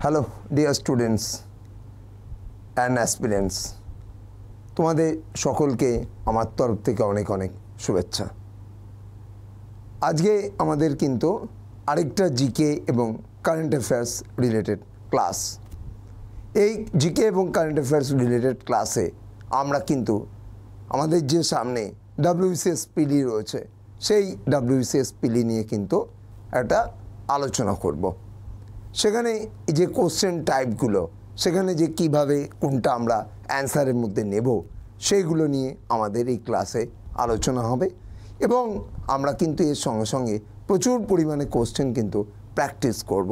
Hello dear students and aspirants, তোমাদের সকলকে আমার তরফ থেকে অনেক অনেক শুভেচ্ছা। আজকে আমাদের কিন্তু আরেকটা জিকে এবং কারেন্ট অ্যাফেয়ার্স রিলেটেড ক্লাস। এই জিকে এবং কারেন্ট অ্যাফেয়ার্স রিলেটেড ক্লাসে আমরা কিন্তু আমাদের যে সামনে WBCS পিলি রয়েছে সেই WBCS পিলি নিয়ে কিন্তু একটা আলোচনা করব। সেখানে যে কোশ্চেন টাইপগুলো, সেখানে যে কিভাবে কোনটা আমরা অ্যান্সারের মধ্যে নেব, সেইগুলো নিয়ে আমাদের এই ক্লাসে আলোচনা হবে এবং আমরা কিন্তু এর সঙ্গে সঙ্গে প্রচুর পরিমাণে কোশ্চেন কিন্তু প্র্যাকটিস করব।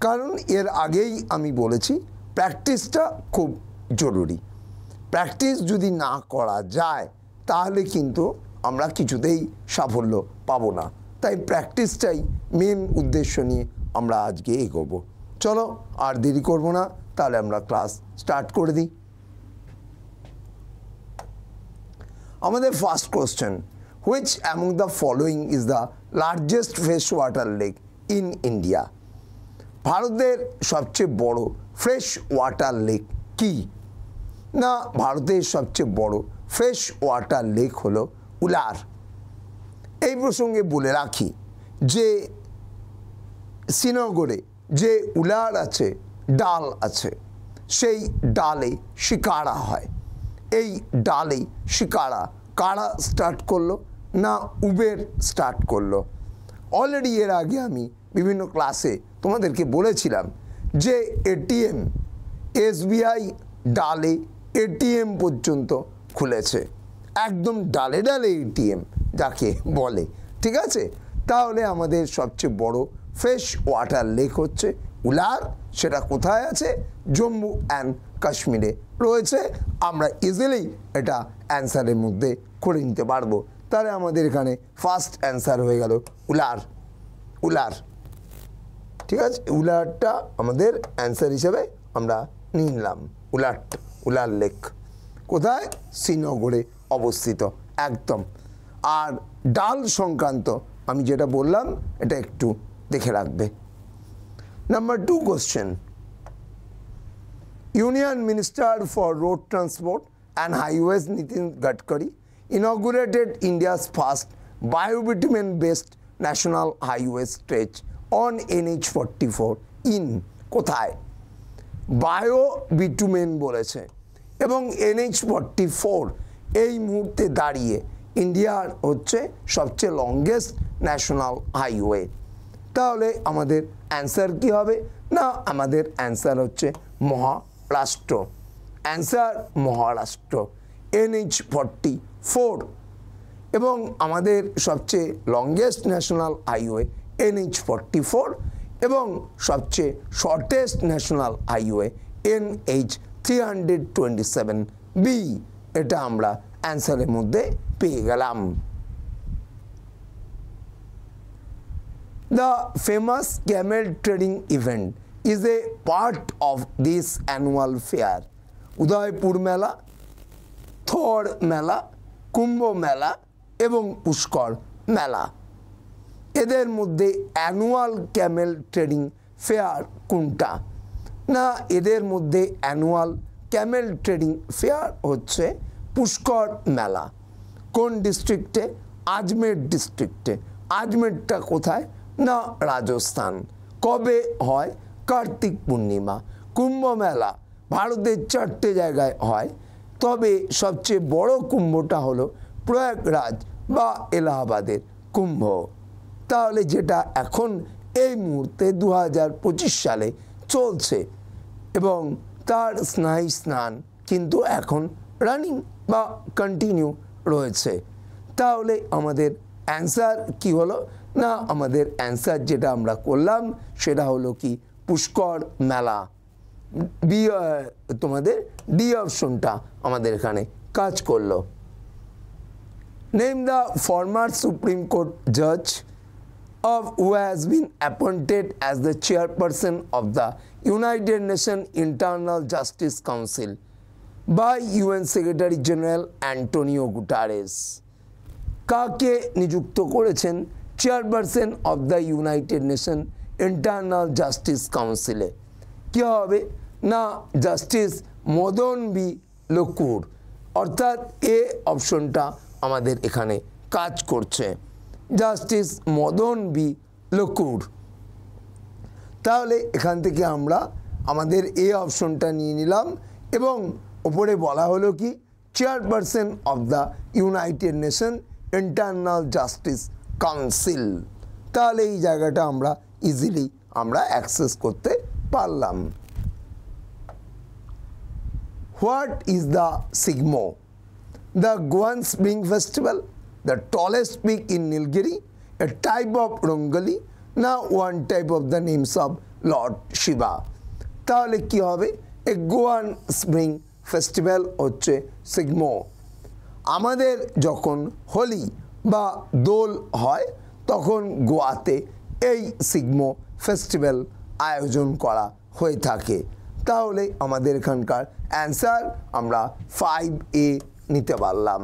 কারণ এর আগেই আমি বলেছি প্র্যাকটিসটা খুব জরুরি। প্র্যাকটিস যদি না করা যায় তাহলে কিন্তু আমরা কিছুতেই সাফল্য পাবো না। তাই প্র্যাকটিসটাই মেন উদ্দেশ্য নিয়ে আমরা আজকে এগোবো। চলো আর দেরি করব না, তাহলে আমরা ক্লাস স্টার্ট করে দিই। আমাদের first question, which among the following is the largest fresh water lake in India? ভারতের সবচেয়ে বড় ফ্রেশ ওয়াটার লেক কি? না, ভারতের সবচেয়ে বড় ফ্রেশ ওয়াটার লেক হলো উলার। এই প্রসঙ্গে বলে রাখি যে শ্রীনগরে যে উলার আছে, ডাল আছে, সেই ডালে শিকারা হয়। এই ডালে শিকারা কারা স্টার্ট করলো? না, উবের স্টার্ট করলো। অলরেডি এর আগে আমি বিভিন্ন ক্লাসে তোমাদেরকে বলেছিলাম যে এটিএম, SBI ডালে এটিএম পর্যন্ত খুলেছে, একদম ডালে ডালে এটিএম যাকে বলে। ঠিক আছে, তাহলে আমাদের সবচেয়ে বড় ফ্রেশ ওয়াটার লেক হচ্ছে উলার। সেটা কোথায় আছে? জম্মু অ্যান্ড কাশ্মীরে রয়েছে। আমরা ইজিলি এটা অ্যান্সারের মধ্যে করে নিতে পারবো। তাহলে আমাদের এখানে ফার্স্ট অ্যান্সার হয়ে গেল উলার। উলার, ঠিক আছে, উলারটা আমাদের অ্যান্সার হিসেবে আমরা নিয়ে নিলাম। উলার লেক কোথায়? শ্রীনগরে অবস্থিত একদম। আর ডাল সংক্রান্ত আমি যেটা বললাম এটা একটু দেখে রাখবে। Number 2 question, union minister for road transport and highways Nitin Gadkari inaugurated India's first biobitumen based national highway stretch on NH44 in কোথায়? বায়োবিটুমেন বলেছে এবং NH44 এই মুহূর্তে দাঁড়িয়ে ইন্ডিয়ার হচ্ছে সবচেয়ে লংগেস্ট ন্যাশনাল হাইওয়ে। তাহলে আমাদের অ্যান্সার কি হবে? না, আমাদের অ্যান্সার হচ্ছে মহারাষ্ট্র। Answer Maharashtra, NH44। এবং আমাদের সবচেয়ে লংগেস্ট ন্যাশনাল হাইওয়ে NH44 এবং সবচেয়ে শর্টেস্ট ন্যাশনাল হাইওয়ে NH327B। এটা আমরা অ্যান্সারের মধ্যে পেয়ে গেলাম। The famous camel trading event is a part of this annual fair. Udaipur মেলা, থর মেলা, কুম্ভ মেলা এবং পুষ্কর মেলা, এদের মধ্যে অ্যানুয়াল ক্যামেল ট্রেডিং ফেয়ার কোনটা? না, এদের মধ্যে অ্যানুয়াল ক্যামেল ট্রেডিং ফেয়ার হচ্ছে পুষ্কর মেলা। কোন ডিস্ট্রিক্টে? আজমের ডিস্ট্রিক্টে। আজমেরটা কোথায়? না, রাজস্থান। কবে হয়? কার্তিক পূর্ণিমা। কুম্ভ মেলা ভারতের 4টে জায়গায় হয়, তবে সবচেয়ে বড় কুম্ভটা হলো প্রয়াগরাজ বা এলাহাবাদের কুম্ভ। তাহলে যেটা এখন এই মুহূর্তে 2025 সালে চলছে এবং তার স্নান কিন্তু এখন রানিং বা কন্টিনিউ রয়েছে। তাহলে আমাদের অ্যান্সার কি হলো? না, আমাদের অ্যান্সার যেটা আমরা করলাম সেটা হলো কি পুষ্কর মেলা। তোমাদের ডি অপশনটা আমাদের এখানে কাজ করলো। Name the former supreme court জাজ of who has been appointed as the chairperson of the United Nations Internal Justice Council by UN Secretary General Antonio Guterres। কাকে নিযুক্ত করেছেন chairperson of the united nation internal justice কাউন্সিলে? কি হবে না justice Madan B লোকুর, অর্থাৎ এ অপশনটা আমাদের এখানে কাজ করছে, জাস্টিস মদন বি লোকুর। তাহলে এখান থেকে আমরা আমাদের এ অপশনটা নিয়ে নিলাম এবং ওপরে বলা হলো কি chairperson of the united nation internal justice council. তাহলে এই জায়গাটা আমরা ইজিলি আমরা অ্যাক্সেস করতে পারলাম। What is the sigmo? The Goan Spring Festival, the tallest peak in Nilgiri, a type of Rongali, now one type of the names of Lord Shiva. তাহলে কি হবে? A Goan Spring Festival হচ্ছে সিগমো। আমাদের যখন হোলি বা দোল হয় তখন গোয়াতে এই সিগমো ফেস্টিভ্যাল আয়োজন করা হয়ে থাকে। তাহলে আমাদের এখানকার অ্যান্সার আমরা 5A নিতে পারলাম।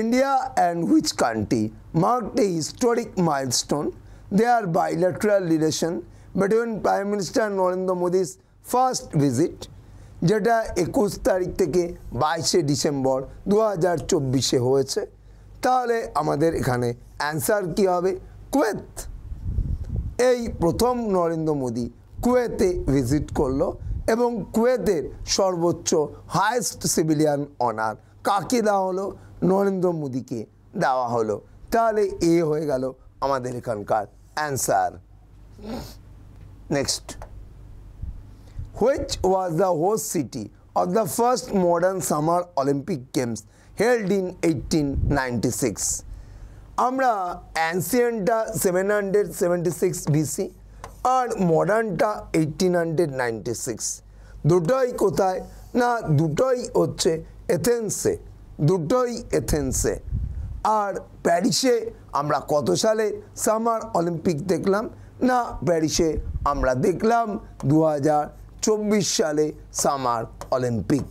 India and which country marked a historic milestone? Their bilateral relation between Prime Minister Narendra Modi's first visit, যেটা 21 তারিখ থেকে 22শে ডিসেম্বর 2024 হয়েছে। তাহলে আমাদের এখানে অ্যান্সার কি হবে? কুয়েত। এই প্রথম নরেন্দ্র মোদী কুয়েতে ভিজিট করলো এবং কুয়েতের সর্বোচ্চ হাইয়েস্ট সিভিলিয়ান অনার কাকে দেওয়া হলো? নরেন্দ্র মোদীকে দেওয়া হলো। তাহলে এ হয়ে গেল আমাদের এখানকার answer. Next, which was the host city of the first modern summer Olympic games held in 1896? আমরা অ্যান্সিয়েন্টটা 776 বিসি আর মডার্নটা 1896। দুটোই কোথায়? না দুটোই হচ্ছে এথেন্সে, দুটোই এথেন্সে। আর প্যারিসে আমরা কত সালে সামার অলিম্পিক দেখলাম? না প্যারিসে আমরা দেখলাম 2024 সালে সামার অলিম্পিক।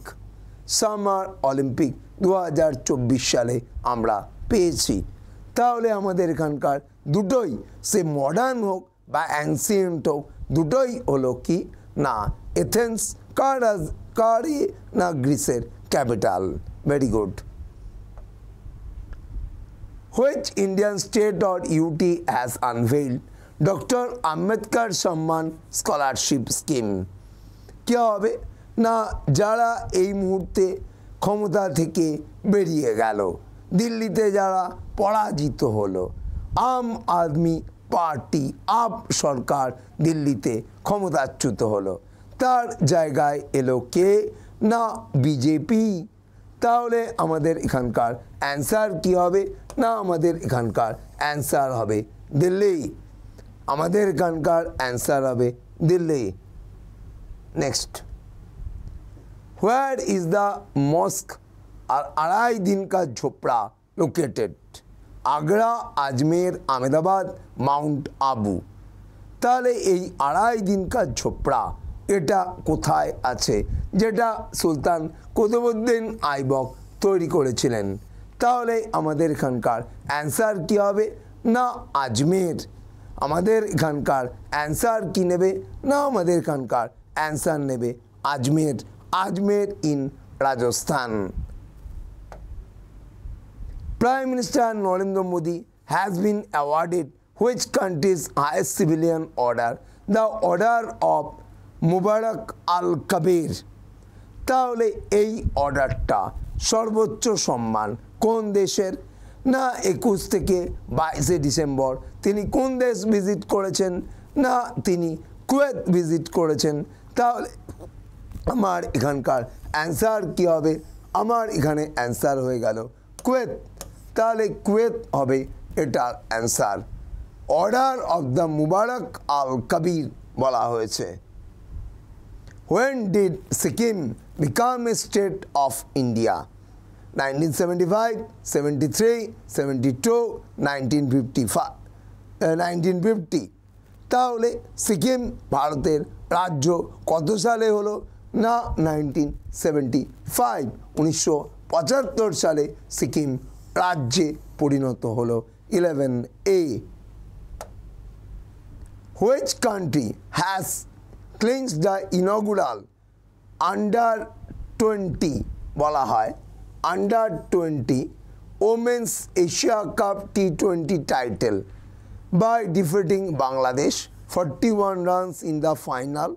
সামার অলিম্পিক 2024 সালে আমরা পেয়েছি। তাহলে আমাদের এখানকার দুটোই সে মডার্ন হোক বা অ্যান্সিয়েন্ট হোক দুটোই হলো কি না এথেন্স। কারই না গ্রিসের capital. Very good. Which Indian state or UT has unveiled doctor Ambedkar Samman scholarship scheme? কী হবে না যারা এই মুহূর্তে ক্ষমতা থেকে বেরিয়ে গেল, দিল্লিতে যারা পরাজিত হলো, আম আদমি পার্টি আপ সরকার দিল্লিতে ক্ষমতাচ্যুত হলো, তার জায়গায় এলো কে না বিজেপি। তাহলে আমাদের এখানকার অ্যান্সার কি হবে না আমাদের এখানকার অ্যান্সার হবে দিল্লি। আমাদের এখানকার অ্যান্সার হবে Delhi. Next, where is the mosque আর আড়াই দিন কা ঝোপড়া লোকেটেড? আগ্রা, আজমের, আহমেদাবাদ, মাউন্ট আবু। তাহলে এই আড়াই দিন কা ঝোপড়া এটা কোথায় আছে? যেটা সুলতান কুতুবউদ্দিন আইবক তৈরি করেছিলেন। তাহলে আমাদের এখানকার অ্যান্সার কি হবে না আজমের। আমাদের এখানকার অ্যান্সার কি নেবে না আমাদের এখানকার অ্যান্সার নেবে Ajmer. Ajmer in Rajasthan. Prime Minister Narendra Modi has been awarded which country's highest civilian order? The Order of Mubarak al-Kabir. তাহলে এই অর্ডারটা সর্বোচ্চ সম্মান কোন দেশের? না 21 থেকে 22শে ডিসেম্বর তিনি কোন দেশ ভিজিট করেছেন? না তিনি কুয়েত ভিজিট করেছেন। তাহলে আমার এখানকার অ্যান্সার কি হবে? আমার এখানে অ্যান্সার হয়ে গেল কুয়েত। তাহলে কুয়েত হবে এটার অ্যান্সার। অর্ডার অফ দ্য মুবারক আল কবির বলা হয়েছে। When did Sikkim become a state of India? 1975, 73, 72, 1950। তাহলে সিকিম ভারতের রাজ্য কত সালে হলো? না 1975, 1975 সালে সিকিম রাজ্যে পরিণত হলো। 11A. Which country has clinched the inaugural under twenty বলা হয় अंडर-20 ওমেন্স এশিয়া কাপ টি20 title by defeating Bangladesh 41 runs in the final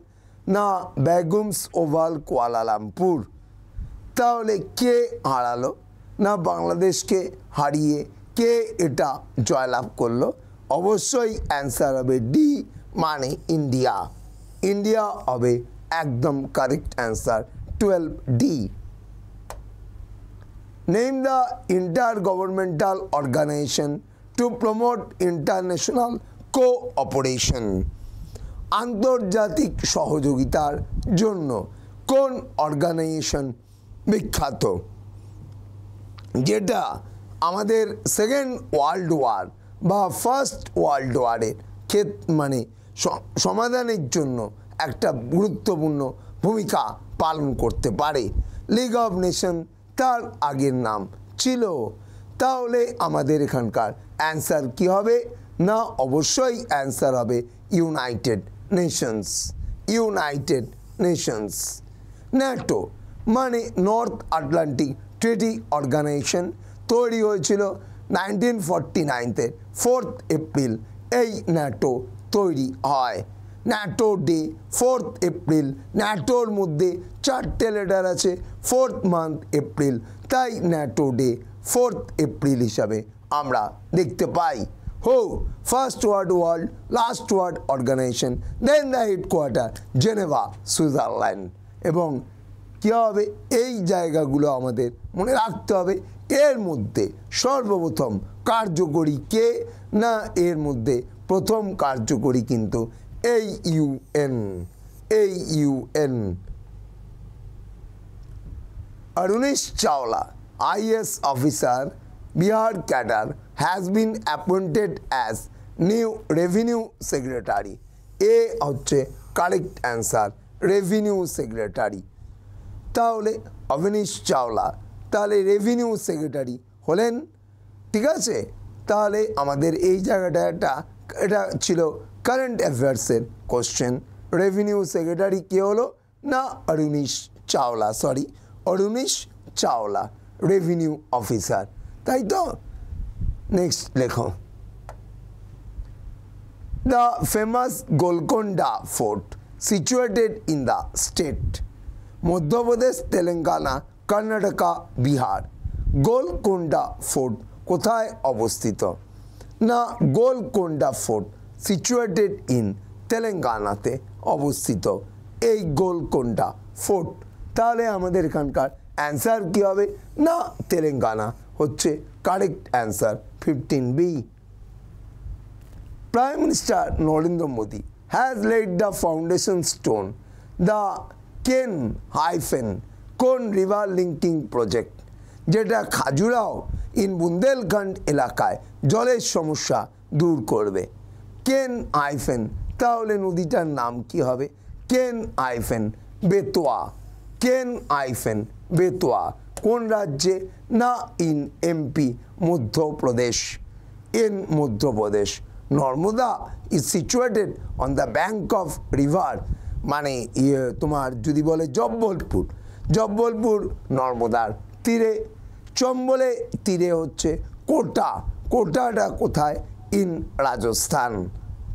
না বেগমস ওভাল কুয়ালালামপুর। তাহলে কে হারালো না বাংলাদেশকে হারিয়ে কে এটা জয়লাভ করলো? অবশ্যই অ্যান্সার হবে ডি মানে ইন্ডিয়া। ইন্ডিয়া হবে একদম correct answer 12D। Name the intergovernmental organization to promote international cooperation. আন্তর্জাতিক সহযোগিতার জন্য কোন অর্গানাইজেশন বিখ্যাত, যেটা আমাদের সেকেন্ড ওয়ার্ল্ড ওয়ার বা ফার্স্ট ওয়ার্ল্ড ওয়ারের মানে সমাধানের জন্য একটা গুরুত্বপূর্ণ ভূমিকা পালন করতে পারে? লিগ অফ নেশন তার আগের নাম ছিল। তাহলে আমাদের এখানকার অ্যান্সার কি হবে না অবশ্যই অ্যান্সার হবে United Nations. United Nations. NATO মানে নর্থ আটলান্টিক ট্রিটি অর্গানাইজেশন তৈরি হয়েছিল 1949-এর 4 এপ্রিল এই ন্যাটো তৈরি হয়। NATO day 4 April. ন্যাটোর মধ্যে 4টে লেটার আছে, 4th মান্থ এপ্রিল, তাই ন্যাটো ডে 4 এপ্রিল হিসাবে আমরা দেখতে পাই। হো first world last world organisation, then the headquarter Geneva Switzerland. এবং কী হবে এই জায়গাগুলো আমাদের মনে রাখতে হবে। এর মধ্যে সর্বপ্রথম কার্যকরী কে না এর মধ্যে প্রথম কার্যকরী কিন্তু AUN। AUN। Arunish Chawla, IAS officer, Bihar cadre, has been appointed as new revenue secretary. A হচ্ছে কারেক্ট অ্যান্সার, রেভিনিউ সেক্রেটারি। তাহলে অবিনীশ চাওলা তাহলে রেভিনিউ সেক্রেটারি হলেন, ঠিক আছে। তাহলে আমাদের এই জায়গাটা এটা ছিল কারেন্ট অ্যাফেয়ার্সের কোশ্চেন। রেভিনিউ সেক্রেটারি কে হলো না Arunish Chawla, sorry Arunish Chawla revenue officer, তাই তো। নেক্সট লেখো। The famous Golconda fort situated in the state Madhya Pradesh, Telangana, Karnataka, Bihar. Golconda fort কোথায় অবস্থিত না গোলকোন্ডা ফোর্ট সিচুয়েটেড ইন তেলেঙ্গানাতে অবস্থিত এই গোলকোন্ডা ফোর্ট। তাহলে আমাদের এখানকার অ্যান্সার কী হবে না তেলেঙ্গানা হচ্ছে correct answer 15B। Prime minister Narendra Modi has laid the foundation stone the Ken কোন রিভার লিঙ্কিং প্রজেক্ট, যেটা খাজুরাও ইন বুন্দেলখণ্ড এলাকায় জলের সমস্যা দূর করবে। কেন তাহলে নদীটার নাম কি হবে কেন বেতোয়া। কেন বেতোয়া কোন রাজ্যে না in MP Madhya Pradesh. In Madhya Pradesh. Narmada is situated on the bank of river, মানে তোমার যদি বলে জব্বলপুর নর্মদার তীরে। চম্বলে তীরে হচ্ছে কোটাটা কোথায় ইন রাজস্থান।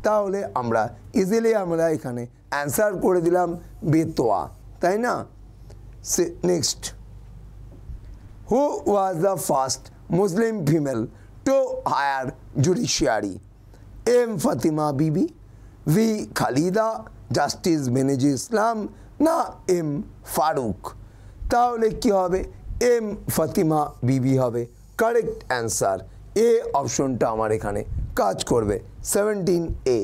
তাহলে আমরা ইজিলি এখানে অ্যান্সার করে দিলাম বেতোয়া, তাই না। Next, who was the first Muslim female to higher judiciary? M Fatima Bibi, V Khalida, justice Benazir Islam না M ফারুক। তাহলে কি হবে M ফাতিমা বিবি হবে কারেক্ট অ্যান্সার। এ অপশনটা আমার এখানে কাজ করবে 17A।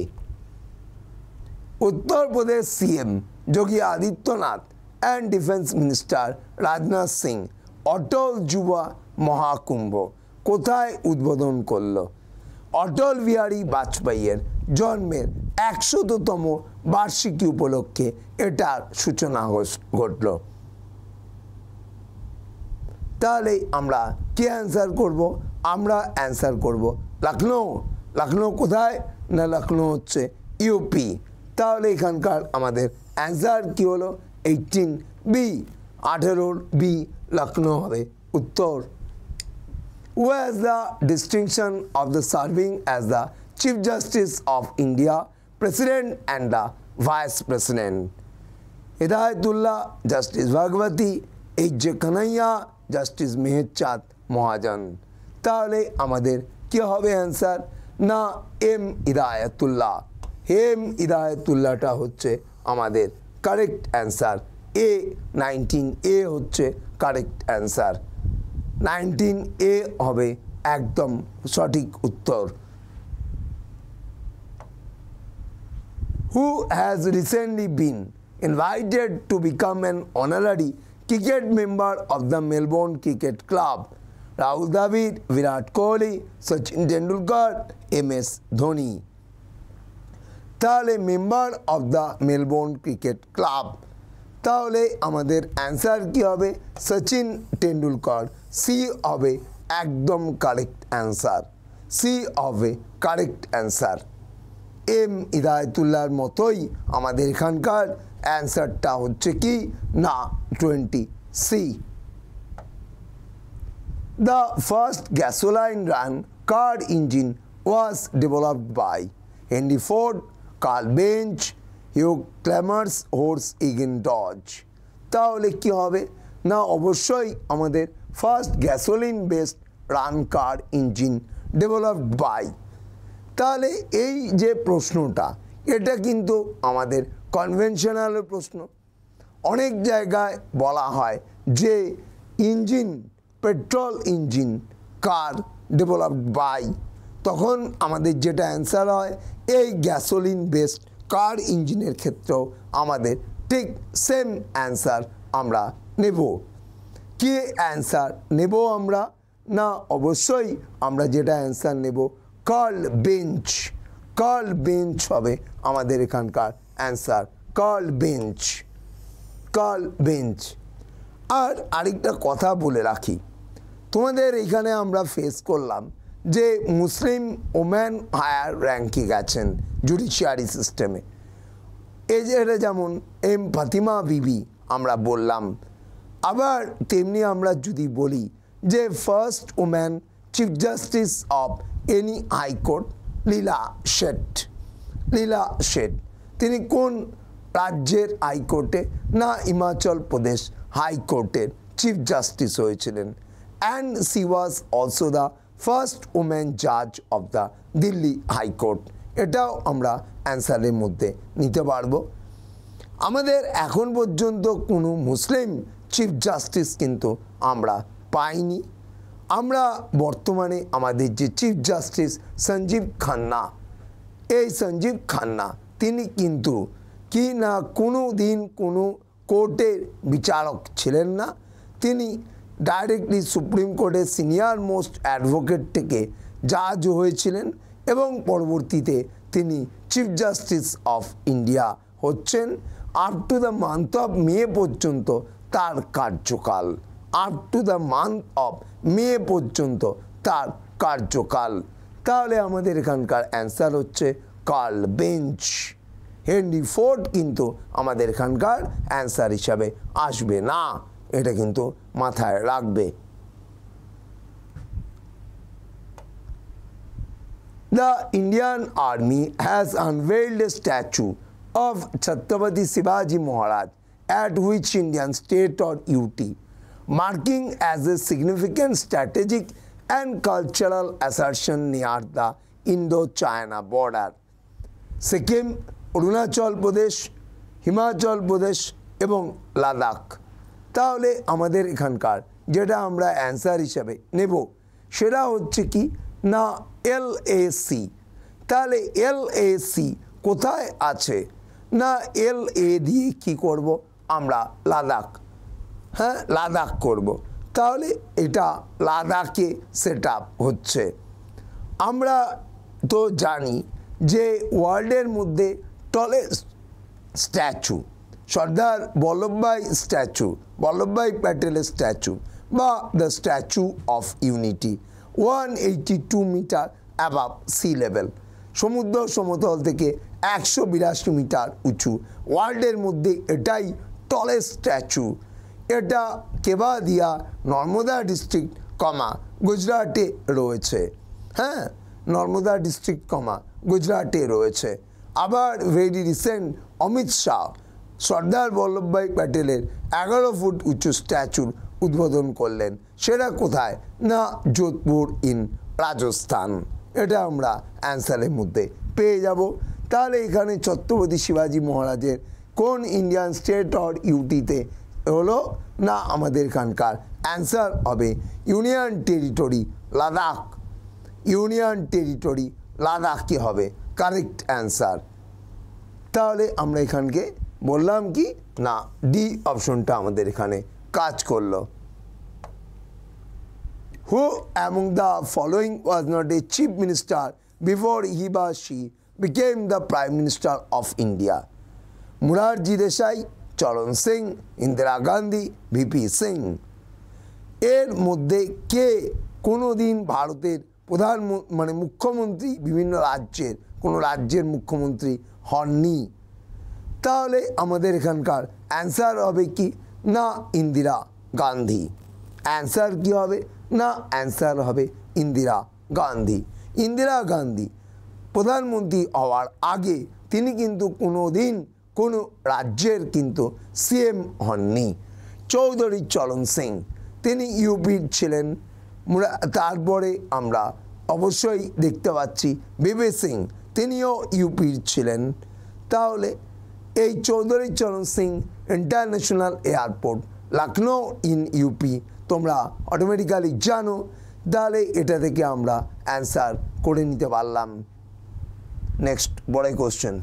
Uttar Pradesh CM Yogi Adityanath and defence minister Rajnath Singh Atal Yuva Mahakumbh কোথায় উদ্বোধন করলো? অটল বিহারী বাজপেয়ীর জন্মের 100তম বার্ষিকী উপলক্ষে এটার সূচনা ঘটল। তাহলে আমরা কি অ্যান্সার করব? আমরা অ্যান্সার করব লখনৌ। লখনৌ কোথায় না লখনৌ হচ্ছে ইউপি। তাহলে এখানকার আমাদের অ্যান্সার কি হলো 18 বি, 18 বি লখনৌ হবে উত্তর। Who has the distinction of the serving as the Chief Justice of India, President and the Vice President? Hidayatullah, Justice Bhagwati, H. J. Kanhaiya, Justice Meherchand Mahajan. তাহলে আমাদের কি হবে অ্যান্সার? না M Hidayatullah, M হিদায়াতুল্লাহটা হচ্ছে আমাদের correct answer. এ 19A হচ্ছে correct answer, 19A হবে একদম সঠিক উত্তর। Who has recently been invited to become an honorary cricket member of the Melbourne Cricket Club? Rahul Dravid, Virat Kohli, Sachin Tendulkar, MS Dhoni. তাহলে member of the Melbourne cricket club, তাহলে আমাদের answer কি হবে? Sachin Tendulkar, C হবে একদম correct answer, C হবে correct answer. M হিদায়াতুল্লাহর মতোই আমাদের এখানকার অ্যান্সারটা হচ্ছে কি না 20C। The first gasoline run car engine was developed by Henry Ford, Carl Benz, Hugh Clements, Horst Egan Dodge. তাহলে কি হবে? না অবশ্যই আমাদের first gasoline based run car engine developed by. তাহলে এই যে প্রশ্নটা, এটা কিন্তু আমাদের কনভেনশনাল প্রশ্ন। অনেক জায়গায় বলা হয় যে engine, petrol engine car developed by, তখন আমাদের যেটা অ্যান্সার হয় এই গ্যাসোলিন বেসড কার ইঞ্জিনের ক্ষেত্রেও আমাদের ঠিক সেম অ্যান্সার আমরা নেব। কি অ্যান্সার নেব আমরা? না অবশ্যই আমরা যেটা অ্যান্সার নেব কার্ল বেঞ্চ, কার্ল বেঞ্চ হবে আমাদের এখানকার answer, Carl Benz, Carl Benz. আর আরেকটা কথা বলে রাখি, তোমাদের এখানে আমরা ফেস করলাম যে মুসলিম ওম্যান হায়ার র্যাঙ্কে গেছেন জুডিশিয়ারি সিস্টেমে। এই যে এটা যেমন এম ফাতিমা বিবি আমরা বললাম, আবার তেমনি আমরা যদি বলি যে first woman chief justice of any high court Leela Seth, Leela Seth, তিনি কোন রাজ্যের হাইকোর্টে? না হিমাচল প্রদেশ হাইকোর্টের চিফ জাস্টিস হয়েছিলেন। And she was also the first woman জাজ অফ দ্য দিল্লি হাইকোর্ট। এটাও আমরা অ্যান্সারের মধ্যে নিতে পারবো। আমাদের এখন পর্যন্ত কোনো মুসলিম চিফ জাস্টিস কিন্তু আমরা পাইনি। আমরা বর্তমানে আমাদের যে চিফ জাস্টিস সঞ্জীব খান্না, এই সঞ্জীব খান্না তিনি কিন্তু কি না কোনো দিন কোনো কোর্টের বিচারক ছিলেন না, তিনি ডাইরেক্টলি সুপ্রিম কোর্টের সিনিয়র মোস্ট অ্যাডভোকেট থেকে জাজ হয়েছিলেন এবং পরবর্তীতে তিনি চিফ জাস্টিস অফ ইন্ডিয়া হচ্ছেন। Up to the month of May পর্যন্ত তার কার্যকাল, up to the month of May পর্যন্ত তার কার্যকাল। তাহলে আমাদের এখানকার অ্যান্সার হচ্ছে কার্ল বেঞ্চ। হেনরি ফোর্ড কিন্তু আমাদের এখানকার অ্যান্সার হিসাবে আসবে না, এটা কিন্তু মাথায় রাখবে। The Indian Army has unveiled a statue of Chhatrapati Shivaji Maharaj at which Indian state or UT, marking as a significant strategic and cultural assertion near the Indo-China border. Sikkim, Arunachal Pradesh, Himachal Pradesh এবং লাদাখ। তাহলে আমাদের এখানকার যেটা আমরা অ্যান্সার হিসাবে নেব সেটা হচ্ছে কি না LAC। তাহলে LAC কোথায় আছে? না LA দিয়ে কি করব আমরা? লাদাখ, হ্যাঁ লাদাখ করব। তাহলে এটা লাদাখে সেট আপ হচ্ছে। আমরা তো জানি যে ওয়ার্ল্ডের মধ্যে tallest statue Sardar Vallabhbhai statue, Vallabhbhai প্যাটেলের স্ট্যাচু বা the Statue of Unity 182 metre above sea level, সমুদ্র সমতল থেকে 182 মিটার উঁচু, ওয়ার্ল্ডের মধ্যে এটাই টলেস্ট স্ট্যাচু। এটা কেবাদিয়া নর্মদা ডিস্ট্রিক্ট গুজরাটে রয়েছে। হ্যাঁ, নর্মদা ডিস্ট্রিক্ট গুজরাটে রয়েছে। আবার ভেরি রিসেন্ট অমিত শাহ সর্দার বল্লভভাই প্যাটেলের 11 ফুট উঁচু স্ট্যাচুর উদ্বোধন করলেন। সেটা কোথায়? না, যোধপুর ইন রাজস্থান। এটা আমরা অ্যান্সারের মধ্যে পেয়ে যাব। তাহলে এখানে ছত্রপতি শিবাজি মহারাজের কোন ইন্ডিয়ান স্টেট অর ইউটিতে হলো? না, আমাদের এখানকার অ্যান্সার হবে union territory Ladakh. Union territory লাদাখই হবে কারেক্ট অ্যান্সার। তাহলে আমরা এখানকে বললাম কি না, ডি অপশনটা আমাদের এখানে কাজ করলো। Who among the following was not a chief minister before he বা she became the prime minister of India? Morarji Desai, Charan Singh, Indira Gandhi, VP Singh. এর মধ্যে কে কোনো দিন ভারতের মুখ্যমন্ত্রী, বিভিন্ন রাজ্যের কোনো রাজ্যের মুখ্যমন্ত্রী হননি? তাহলে আমাদের এখানকার অ্যান্সার হবে কি না, ইন্দিরা গান্ধী। অ্যান্সার কি হবে? না, অ্যান্সার হবে ইন্দিরা গান্ধী। ইন্দিরা গান্ধী প্রধানমন্ত্রী হওয়ার আগে তিনি কিন্তু কোনো দিন কোনো রাজ্যের কিন্তু সিএম হননি। চৌধুরী চরণ সিং, তিনি ইউপির ছিলেন। তারপরে আমরা অবশ্যই দেখতে পাচ্ছি ভিপি সিং, তিনিও ইউপির ছিলেন। তাহলে এই Chaudhary Charan Singh international airport Lucknow in UP তোমরা অটোমেটিক্যালি জানো। তাহলে এটা থেকে আমরা অ্যান্সার করে নিতে পারলাম। নেক্সট বড় question.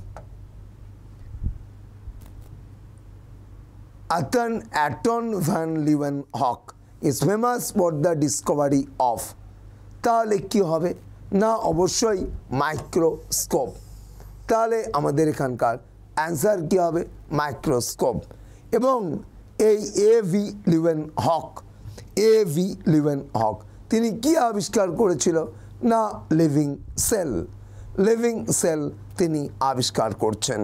Atone van Leeuwenhoek is famous for the Discovery of? তাহলে কি হবে? না, অবশ্যই মাইক্রোস্কোপ। তাহলে আমাদের এখানকার অ্যান্সার কি হবে? মাইক্রোস্কোপ। এবং এই এভি লিউয়েনহক তিনি কি আবিষ্কার করেছিল? না, লিভিং সেল। লিভিং সেল তিনি আবিষ্কার করছেন।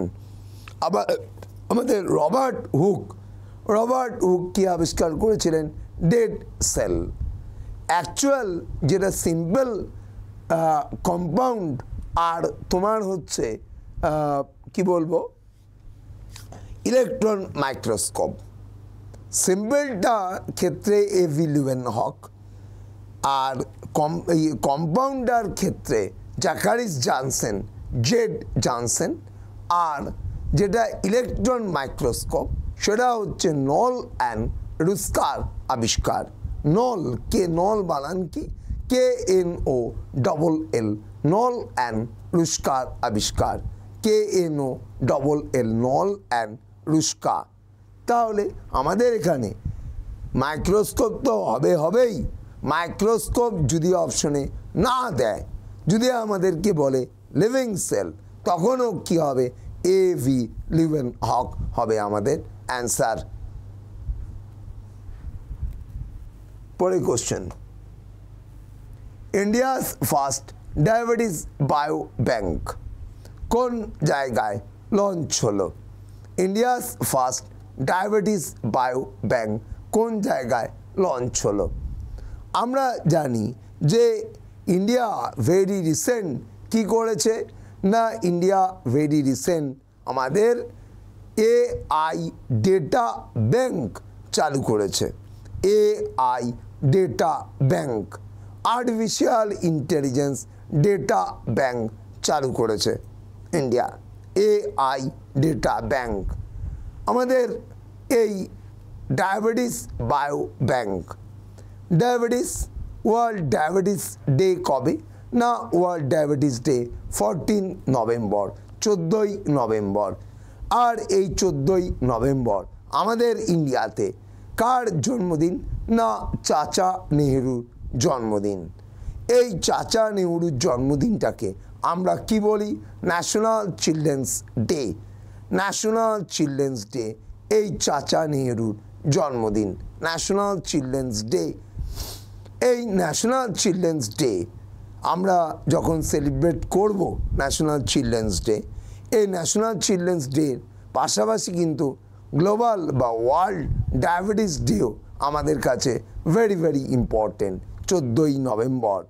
আবার আমাদের রবার্ট হুক কি আবিষ্কার করেছিলেন? Dead cell. অ্যাকচুয়াল যেটা সিম্পল কম্পাউন্ড আর তোমার হচ্ছে কি বলবো, ইলেকট্রন মাইক্রোস্কোপ। সিম্পলটা ক্ষেত্রে এভি লিউয়েনহক, আর কম্পাউন্ডার ক্ষেত্রে জ্যাকারিস জনসন, জেড জনসন। আর যেটা ইলেকট্রন মাইক্রোস্কোপ সেটা হচ্ছে নল অ্যান্ড রুস্কার আবিষ্কার। নল, কে নল বানান কি? KNOLL, নল অ্যান্ড রুস্কার আবিষ্কার। KNOLL, নল অ্যান্ড রুস্কা। তাহলে আমাদের এখানে মাইক্রোস্কোপ তো হবেই। মাইক্রোস্কোপ যদি অপশনে না দেয়, যদি আমাদেরকে বলে লিভিং সেল, তখনও কি হবে? এভি লিউয়েনহক হবে আমাদের অ্যান্সার। পরে question. India's first diabetes bio bank কোন জায়গায় লঞ্চ হলো? India's first diabetes bio bank কোন জায়গায় লঞ্চ হলো? আমরা জানি যে ইন্ডিয়া ভেরি রিসেন্ট কি করেছে? না, ইন্ডিয়া ভেরি রিসেন্ট আমাদের AI ডেটা ব্যাংক চালু করেছে। AI data bank, artificial intelligence data bank চালু করেছে ইন্ডিয়া। AI data bank. আমাদের এই diabetes bio bank, diabetes world diabetes day কবে? না, ওয়ার্ল্ড ডায়াবেটিস ডে 14 নভেম্বর, 14ই নভেম্বর। আর এই 14ই নভেম্বর আমাদের ইন্ডিয়াতে কার জন্মদিন? না, চাচা নেহরুর জন্মদিন। এই চাচা নেহরুর জন্মদিনটাকে আমরা কি বলি? National children's day. National children's day, এই চাচা নেহরুর জন্মদিন, ন্যাশনাল চিলড্রেন্স ডে। এই ন্যাশনাল চিলড্রেন্স ডে আমরা যখন সেলিব্রেট করব ন্যাশনাল চিলড্রেন্স ডে, এই ন্যাশনাল চিলড্রেন্স ডের পাশাপাশি কিন্তু গ্লোবাল বা ওয়ার্ল্ড ডায়াবেটিস ডেও আমাদের কাছে ভেরি ভেরি ইম্পর্টেন্ট 14ই নভেম্বর।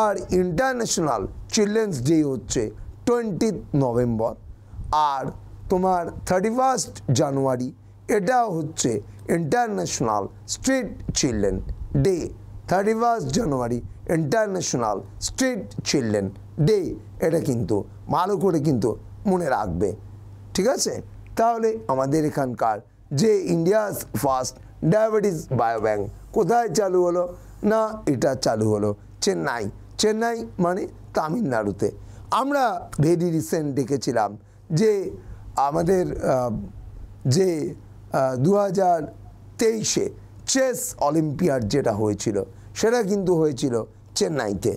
আর ইন্টারন্যাশনাল চিলড্রেন্স ডে হচ্ছে 20 নভেম্বর। আর তোমার 31 জানুয়ারি এটা হচ্ছে ইন্টারন্যাশনাল স্ট্রিট চিলড্রেন ডে। 31 জানুয়ারি ইন্টারন্যাশনাল স্ট্রিট চিলড্রেন ডে, এটা কিন্তু ভালো করে কিন্তু মনে রাখবে, ঠিক আছে? তাহলে আমাদের এখানকার যে ইন্ডিয়াস ফার্স্ট ডায়াবেটিস বায়োব্যাংক কোথায় চালু হলো? না, এটা চালু হলো চেন্নাই। চেন্নাই মানে তামিলনাড়ুতে। আমরা ভেরি রিসেন্ট দেখেছিলাম যে আমাদের যে 2023-এ চেস অলিম্পিয়াড যেটা হয়েছিল সেটা কিন্তু হয়েছিল চেন্নাইতে।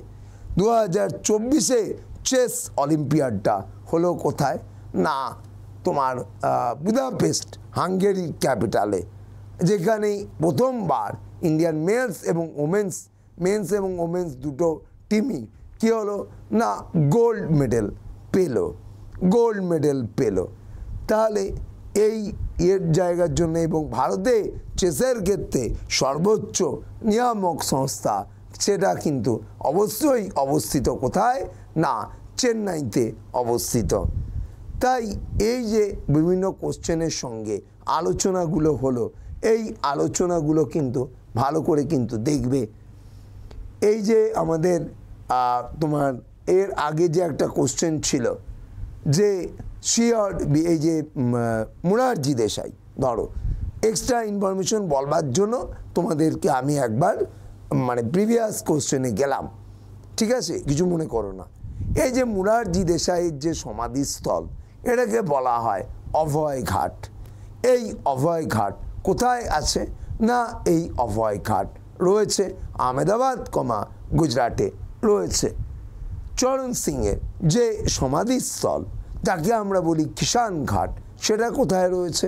2024-এ চেস অলিম্পিয়াডটা হলো কোথায়? না, তোমার বুদাপেস্ট, হাঙ্গেরির ক্যাপিটালে, যেখানে প্রথমবার ইন্ডিয়ান মেন্স এবং ওমেন্স দুটো টিমই কী হলো? না, গোল্ড মেডেল পেল। তাহলে এই জায়গার জন্য এবং ভারতে চেসের ক্ষেত্রে সর্বোচ্চ নিয়ামক সংস্থা সেটা কিন্তু অবশ্যই অবস্থিত কোথায়? না, চেন্নাইতে অবস্থিত। তাই এই যে বিভিন্ন কোশ্চেনের সঙ্গে আলোচনাগুলো হলো, এই আলোচনাগুলো কিন্তু ভালো করে কিন্তু দেখবে। এই যে আমাদের তোমার এর আগে যে একটা কোশ্চেন ছিল যে এই যে মুরারজি দেশাই, ধরো এক্সট্রা ইনফরমেশন বলবার জন্য তোমাদেরকে আমি একবার মানে প্রিভিয়াস কোশ্চেনে গেলাম, ঠিক আছে? কিছু মনে করো না। এই যে মুরারজি দেশাইয়ের যে সমাধিস্থল, এটাকে বলা হয় অভয় ঘাট। এই অভয় ঘাট কোথায় আছে? না, এই অভয় ঘাট রয়েছে আহমেদাবাদ, গুজরাটে রয়েছে। চরণ সিংয়ের যে সমাধিস্থল, যাকে আমরা বলি কিষান ঘাট, সেটা কোথায় রয়েছে?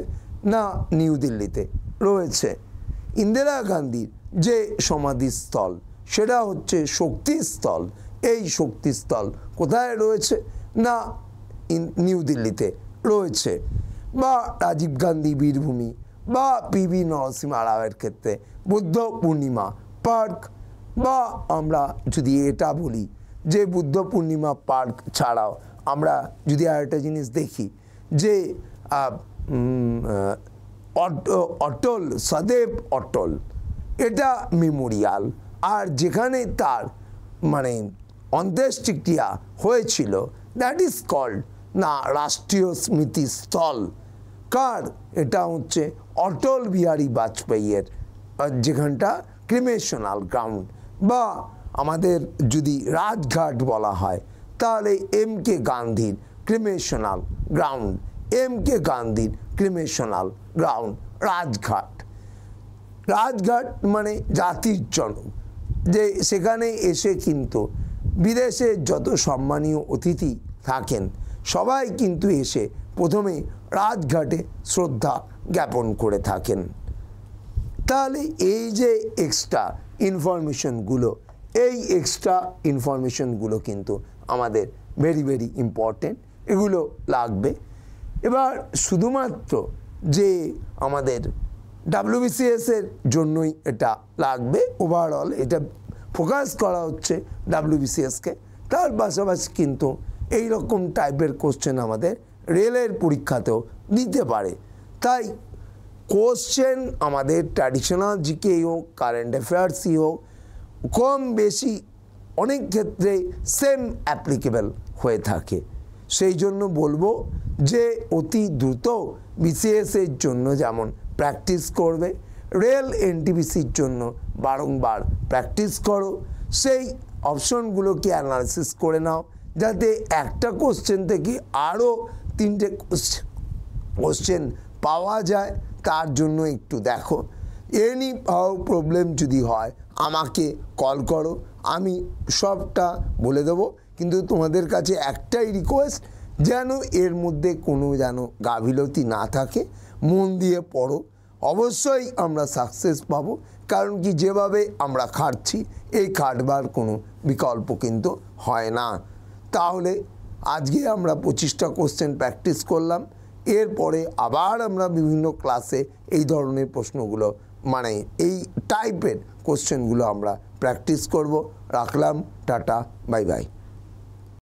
না, নিউ দিল্লিতে রয়েছে। ইন্দিরা গান্ধীর যে সমাধিস্থল, সেটা হচ্ছে শক্তিস্থল। এই শক্তিস্থল কোথায় রয়েছে? না, নিউ দিল্লিতে রয়েছে। বা রাজীব গান্ধী বীরভূমি বা পিভি নরসিংহ রাওয়ের ক্ষেত্রে বুদ্ধ পূর্ণিমা পার্ক, বা আমরা যদি এটা বলি যে বুদ্ধ পূর্ণিমা পার্ক ছাড়াও আমরা যদি আরেকটা জিনিস দেখি যে অটল, সदैव অটল, এটা মেমোরিয়াল। আর যেখানে তার মানে অন্ত্যেষ্টিক্রিয়া হয়েছিল, দ্যাট ইজ কল্ড না রাষ্ট্রীয় স্মৃতিস্থল। কার? এটা হচ্ছে অটল বিহারী বাজপেয়ীর, যেখানটা ক্রিমেশনাল গ্রাউন্ড। বা আমাদের যদি রাজঘাট বলা হয়, তাহলে MK গান্ধীর ক্রিমেশনাল গ্রাউন্ড, MK গান্ধীর ক্রিমেশনাল গ্রাউন্ড রাজঘাট। রাজঘাট মানে জাতির জনক, যে সেখানে এসে কিন্তু বিদেশের যত সম্মানীয় অতিথি থাকেন সবাই কিন্তু এসে প্রথমে রাজঘাটে শ্রদ্ধা জ্ঞাপন করে থাকেন। তাহলে এই যে এক্সট্রা ইনফরমেশনগুলো, এই এক্সট্রা ইনফরমেশনগুলো কিন্তু আমাদের ভেরি ভেরি ইম্পর্টেন্ট, এগুলো লাগবে। এবার শুধুমাত্র যে আমাদের WBCS-এর জন্যই এটা লাগবে, ওভারঅল এটা ফোকাস করা হচ্ছে WBCS-কে। তার পাশাপাশি কিন্তু এই রকম টাইপের কোশ্চেন আমাদের রেলের পরীক্ষাতেও দিতে পারে। তাই কোশ্চেন আমাদের ট্র্যাডিশনাল জিকেই হোক, কারেন্ট অ্যাফেয়ার্সই হোক, কম বেশি অনেক ক্ষেত্রে সেম অ্যাপ্লিকেবল হয়ে থাকে। সেই জন্য বলবো যে অতি দ্রুত BCS-এর জন্য যেমন প্র্যাকটিস করবে, রেল NTPC-র জন্য বারংবার প্র্যাকটিস করো। সেই অপশনগুলোকে অ্যানালাইসিস করে নাও, যাতে একটা কোশ্চেন থেকে আরও 3টে কোশ্চেন পাওয়া যায়। তার জন্য একটু দেখো। এনি প্রবলেম যদি হয় আমাকে কল করো, আমি সবটা বলে দেবো। কিন্তু তোমাদের কাছে একটাই রিকোয়েস্ট, যেন এর মধ্যে কোনো যেন গাফিলতি না থাকে, মন দিয়ে পড়ো। অবশ্যই আমরা সাকসেস পাবো, কারণ কি যেভাবে আমরা খাটছি এই খাটবার কোনো বিকল্প কিন্তু হয় না। তাহলে আজকে আমরা 25টা কোশ্চেন প্র্যাকটিস করলাম। এরপরে আবার আমরা বিভিন্ন ক্লাসে এই ধরনের প্রশ্নগুলো মানে এই টাইপের কোশ্চেনগুলো আমরা প্র্যাকটিস করব। রাখলাম, টাটা, বাই বাই।